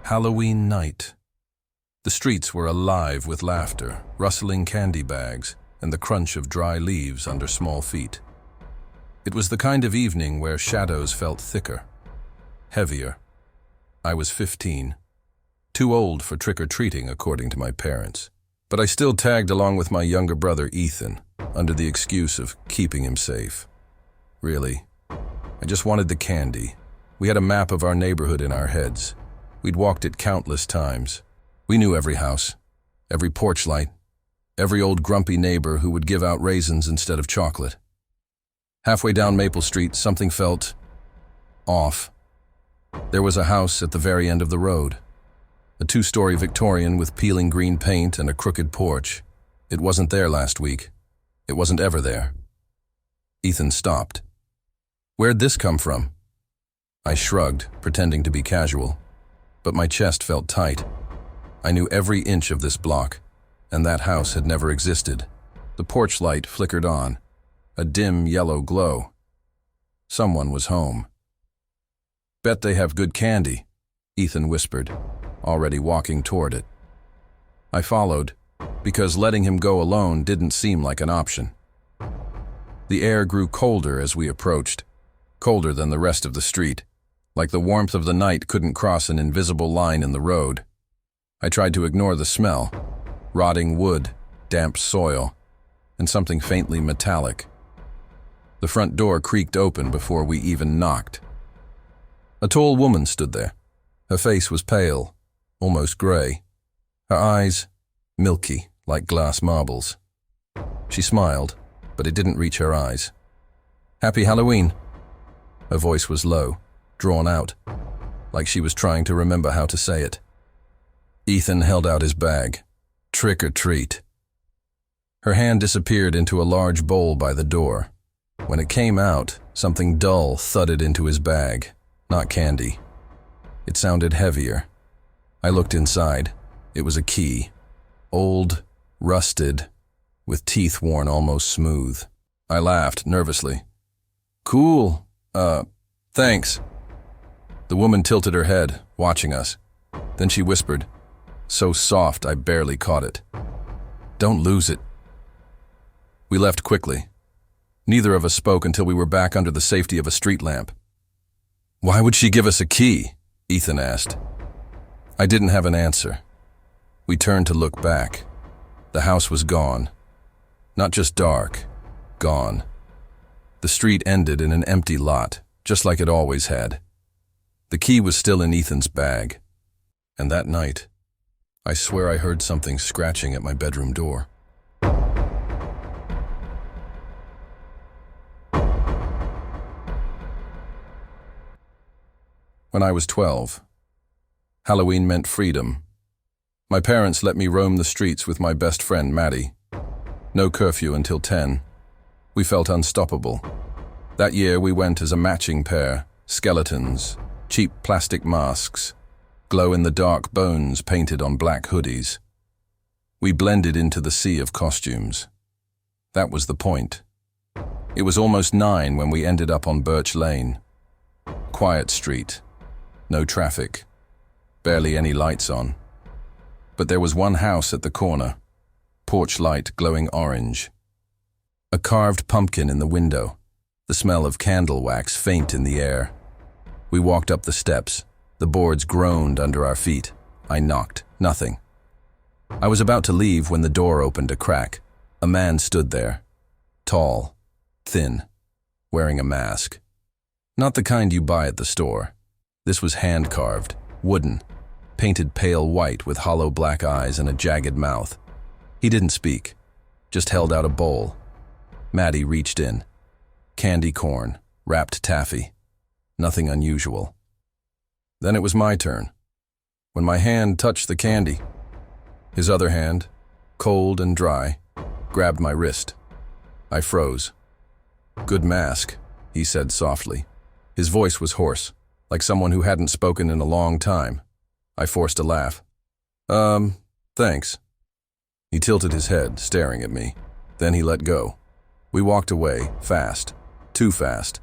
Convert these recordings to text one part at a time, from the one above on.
Halloween night. The streets were alive with laughter, rustling candy bags, and the crunch of dry leaves under small feet. It was the kind of evening where shadows felt thicker, heavier. I was 15, too old for trick-or-treating according to my parents, but I still tagged along with my younger brother Ethan, under the excuse of keeping him safe. Really, I just wanted the candy. We had a map of our neighborhood in our heads. We'd walked it countless times. We knew every house, every porch light, every old grumpy neighbor who would give out raisins instead of chocolate. Halfway down Maple Street, something felt off. There was a house at the very end of the road. A 2-story Victorian with peeling green paint and a crooked porch. It wasn't there last week. It wasn't ever there. Ethan stopped. "Where'd this come from?" I shrugged, pretending to be casual, but my chest felt tight. I knew every inch of this block, and that house had never existed. The porch light flickered on, a dim yellow glow. Someone was home. "Bet they have good candy," Ethan whispered, already walking toward it. I followed, because letting him go alone didn't seem like an option. The air grew colder as we approached, colder than the rest of the street, like the warmth of the night couldn't cross an invisible line in the road. I tried to ignore the smell, rotting wood, damp soil, and something faintly metallic. The front door creaked open before we even knocked. A tall woman stood there. Her face was pale, almost gray. Her eyes, milky, like glass marbles. She smiled, but it didn't reach her eyes. "Happy Halloween." Her voice was low, drawn out, like she was trying to remember how to say it. Ethan held out his bag. "Trick or treat." Her hand disappeared into a large bowl by the door. When it came out, something dull thudded into his bag, not candy. It sounded heavier. I looked inside. It was a key. Old, rusted, with teeth worn almost smooth. I laughed nervously. "Cool. Thanks." The woman tilted her head, watching us. Then she whispered, so soft I barely caught it, "Don't lose it." We left quickly. Neither of us spoke until we were back under the safety of a street lamp. "Why would she give us a key?" Ethan asked. I didn't have an answer. We turned to look back. The house was gone. Not just dark, gone. The street ended in an empty lot, just like it always had. The key was still in Ethan's bag. And that night, I swear I heard something scratching at my bedroom door. When I was 12, Halloween meant freedom. My parents let me roam the streets with my best friend, Maddie. No curfew until 10. We felt unstoppable. That year we went as a matching pair, skeletons, cheap plastic masks, glow-in-the-dark bones painted on black hoodies. We blended into the sea of costumes. That was the point. It was almost 9 when we ended up on Birch Lane. Quiet street. No traffic. Barely any lights on. But there was one house at the corner. Porch light glowing orange. A carved pumpkin in the window. The smell of candle wax faint in the air. We walked up the steps. The boards groaned under our feet. I knocked. Nothing. I was about to leave when the door opened a crack. A man stood there. Tall. Thin. Wearing a mask. Not the kind you buy at the store. This was hand-carved, wooden, painted pale white with hollow black eyes and a jagged mouth. He didn't speak, just held out a bowl. Maddie reached in. Candy corn, wrapped taffy. Nothing unusual. Then it was my turn. When my hand touched the candy, his other hand, cold and dry, grabbed my wrist. I froze. "Good mask," he said softly. His voice was hoarse, like someone who hadn't spoken in a long time. I forced a laugh. Thanks." He tilted his head, staring at me. Then he let go. We walked away, fast. Too fast.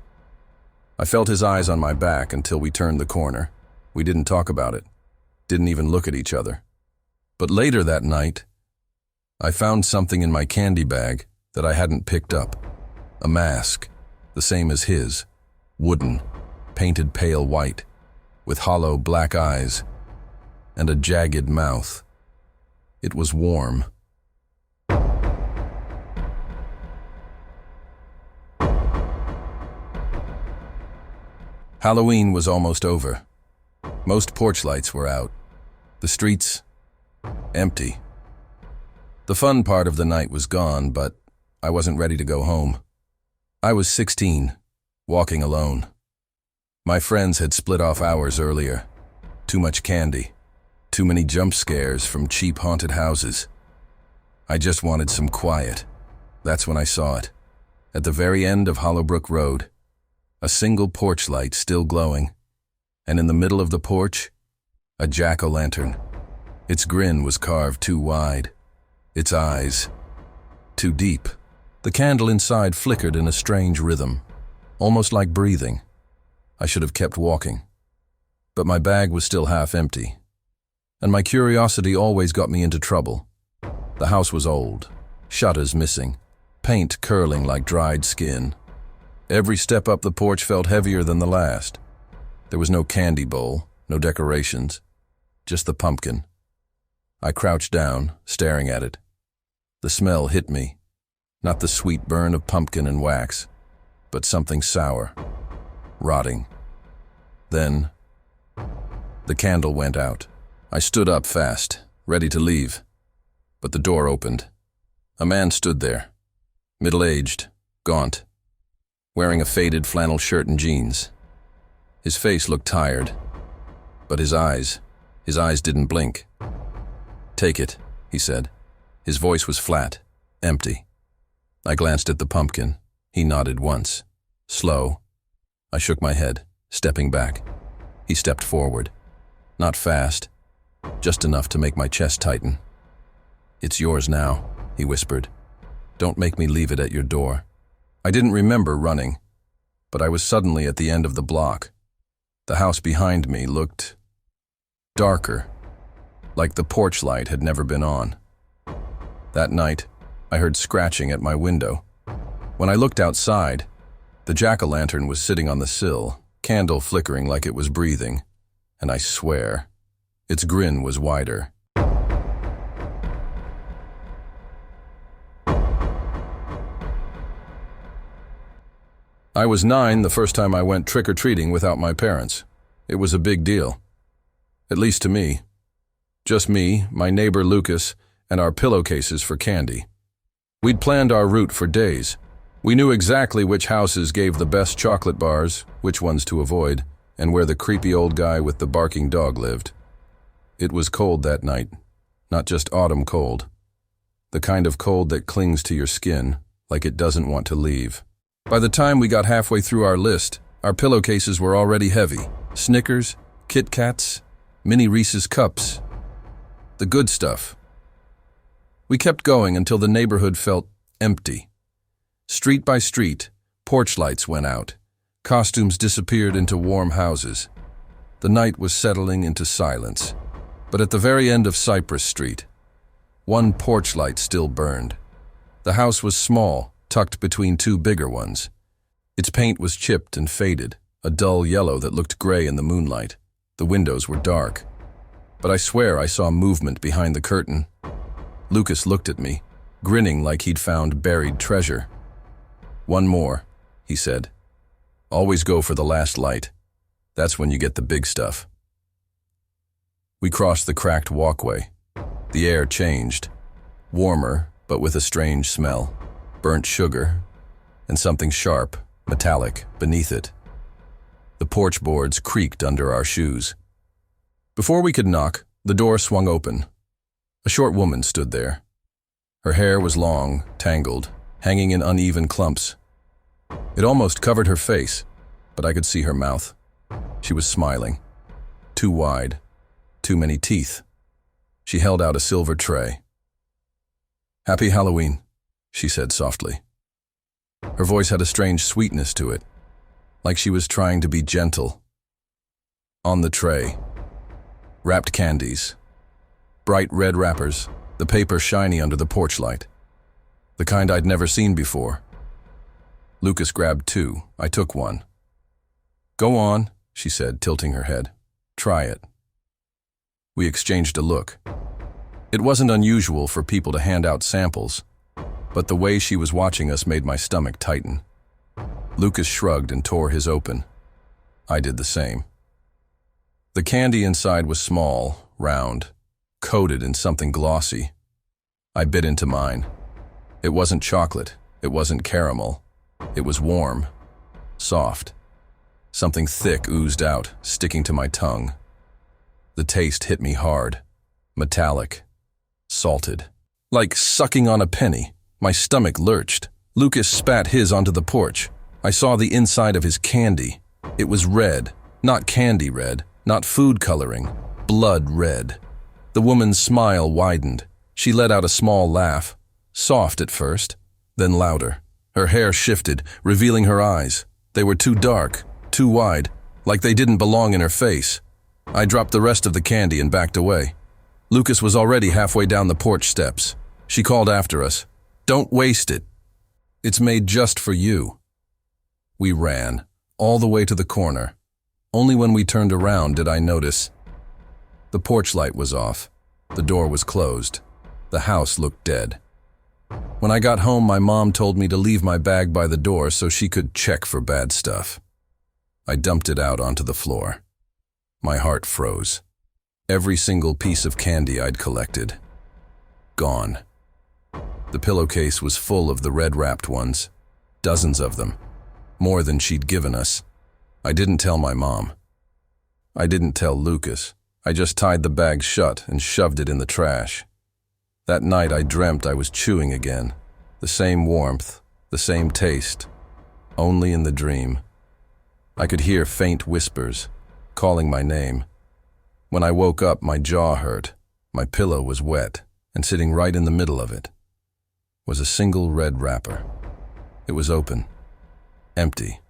I felt his eyes on my back until we turned the corner. We didn't talk about it. didn't even look at each other. But later that night, I found something in my candy bag that I hadn't picked up. A mask, the same as his, wooden, painted pale white, with hollow black eyes and a jagged mouth. It was warm. Halloween was almost over. Most porch lights were out. The streets, empty. The fun part of the night was gone, but I wasn't ready to go home. I was 16, walking alone. My friends had split off hours earlier. Too much candy. Too many jump scares from cheap haunted houses. I just wanted some quiet. That's when I saw it. At the very end of Hollowbrook Road, a single porch light still glowing, and in the middle of the porch, a jack-o'-lantern. Its grin was carved too wide, its eyes too deep. The candle inside flickered in a strange rhythm, almost like breathing. I should have kept walking. But my bag was still half empty, and my curiosity always got me into trouble. The house was old, shutters missing, paint curling like dried skin. Every step up the porch felt heavier than the last. There was no candy bowl, no decorations, just the pumpkin. I crouched down, staring at it. The smell hit me, not the sweet burn of pumpkin and wax, but something sour, rotting. Then, the candle went out. I stood up fast, ready to leave, but the door opened. A man stood there, middle-aged, gaunt, wearing a faded flannel shirt and jeans. His face looked tired, but his eyes didn't blink. "Take it," he said. His voice was flat, empty. I glanced at the pumpkin. He nodded once. Slow. I shook my head, stepping back. He stepped forward. Not fast, just enough to make my chest tighten. "It's yours now," he whispered. "Don't make me leave it at your door." I didn't remember running, but I was suddenly at the end of the block. The house behind me looked darker, like the porch light had never been on. That night, I heard scratching at my window. When I looked outside, the jack-o'-lantern was sitting on the sill, candle flickering like it was breathing, and I swear, its grin was wider. I was 9 the first time I went trick-or-treating without my parents. It was a big deal. At least to me. Just me, my neighbor Lucas, and our pillowcases for candy. We'd planned our route for days. We knew exactly which houses gave the best chocolate bars, which ones to avoid, and where the creepy old guy with the barking dog lived. It was cold that night, not just autumn cold. The kind of cold that clings to your skin, like it doesn't want to leave. By the time we got halfway through our list, our pillowcases were already heavy. Snickers, Kit Kats, mini Reese's cups. The good stuff. We kept going until the neighborhood felt empty. Street by street, porch lights went out. Costumes disappeared into warm houses. The night was settling into silence. But at the very end of Cypress Street, one porch light still burned. The house was small, tucked between two bigger ones. Its paint was chipped and faded, a dull yellow that looked gray in the moonlight. The windows were dark. But I swear I saw movement behind the curtain. Lucas looked at me, grinning like he'd found buried treasure. "One more," he said. "Always go for the last light. That's when you get the big stuff." We crossed the cracked walkway. The air changed. Warmer, but with a strange smell. Burnt sugar, and something sharp, metallic, beneath it. The porch boards creaked under our shoes. Before we could knock, the door swung open. A short woman stood there. Her hair was long, tangled, hanging in uneven clumps. It almost covered her face, but I could see her mouth. She was smiling. Too wide, too many teeth. She held out a silver tray. "Happy Halloween," she said softly. Her voice had a strange sweetness to it, like she was trying to be gentle. On the tray, Wrapped candies. Bright red wrappers, the paper shiny under the porch light. The kind I'd never seen before. Lucas grabbed two. I took one. "Go on," she said, tilting her head. "Try it." We exchanged a look. It wasn't unusual for people to hand out samples, but the way she was watching us made my stomach tighten. Lucas shrugged and tore his open. I did the same. The candy inside was small, round, coated in something glossy. I bit into mine. It wasn't chocolate, it wasn't caramel. It was warm, soft. Something thick oozed out, sticking to my tongue. The taste hit me hard, metallic, salted. Like sucking on a penny. My stomach lurched. Lucas spat his onto the porch. I saw the inside of his candy. It was red, not candy red, not food coloring, blood red. The woman's smile widened. She let out a small laugh, soft at first, then louder. Her hair shifted, revealing her eyes. They were too dark, too wide, like they didn't belong in her face. I dropped the rest of the candy and backed away. Lucas was already halfway down the porch steps. She called after us, "Don't waste it. It's made just for you." We ran, all the way to the corner. Only when we turned around did I notice. The porch light was off. The door was closed. The house looked dead. When I got home, my mom told me to leave my bag by the door so she could check for bad stuff. I dumped it out onto the floor. My heart froze. Every single piece of candy I'd collected. Gone. The pillowcase was full of the red-wrapped ones. Dozens of them. More than she'd given us. I didn't tell my mom. I didn't tell Lucas. I just tied the bag shut and shoved it in the trash. That night I dreamt I was chewing again. The same warmth, the same taste. Only in the dream. I could hear faint whispers, calling my name. When I woke up, my jaw hurt. My pillow was wet, and sitting right in the middle of it was a single red wrapper. It was open, empty.